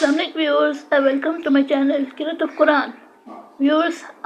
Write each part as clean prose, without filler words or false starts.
Assalamualaikum viewers, I welcome to my channel Qiraat of Quran. Viewers,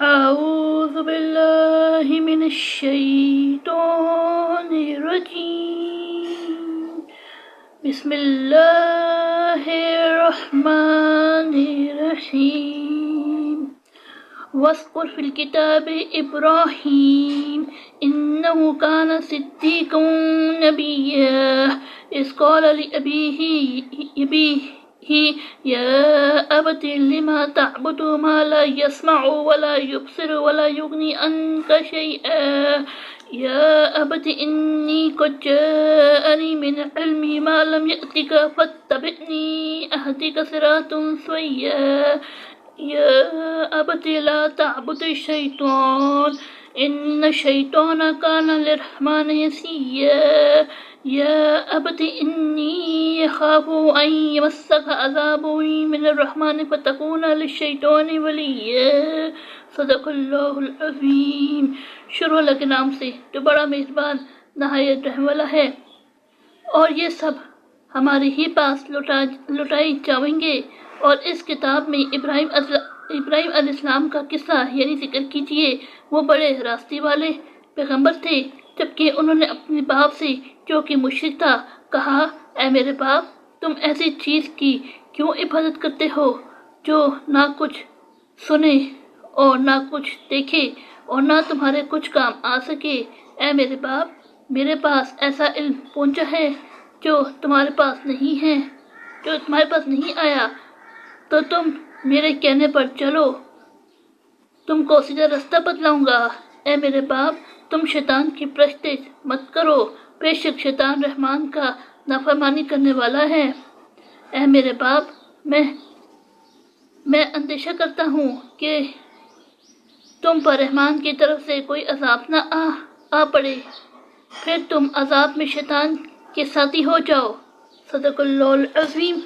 أعوذ بالله من الشيطان الرجيم. بسم الله الرحمن الرحيم. واذكر في الكتاب إبراهيم إنه كان صديقا نبيا إذ قال لأبيه يا أبت لما تعبد ما لا يسمع ولا يبصر ولا يغني عنك شيئا يا أبت إني قد جاءني من العلم ما لم يأتك فاتبعني أهدك صراطا سويا يا أبت لا تعبد الشيطان إن الشيطان كان للرحمن عصيا يا أبت إني أخاف أن يمسك عذاب من الرحمن فتكون للشيطان وليا. صدق اللہ العظیم. شروع اللہ کے نام سے جو بڑا مہربان نہایت رحم والا ہے. اور یہ سب ہمارے ہی پاس لوٹائے جائیں گے. اور اس کتاب میں ابراہیم علیہ السلام کا قصہ یعنی ذکر کیجیے. وہ بڑے راستے والے پیغمبر تھے جبکہ انہوں نے اپنے باپ سے جو کہ مشرک تھا کہا، اے میرے باپ، تم ایسی چیز کی کیوں عبادت کرتے ہو جو نہ کچھ سنے اور نہ کچھ دیکھے اور نہ تمہارے کچھ کام آ سکے. اے میرے باپ، میرے پاس ایسا علم پہنچا ہے جو تمہارے پاس نہیں آیا، تو تم میرے کہنے پر چلو، تم کو سیدھا رستہ بتلاؤں گا. اے میرے باپ، تم شیطان کی پرستش مت کرو، بے شک شیطان رحمان کا نافرمانی کرنے والا ہے. اے میرے باپ، میں اندیشہ کرتا ہوں کہ تم پر رحمان کی طرف سے کوئی عذاب نہ آ پڑے، پھر تم عذاب میں شیطان کے ساتھی ہو جاؤ. صدق اللہ العظیم.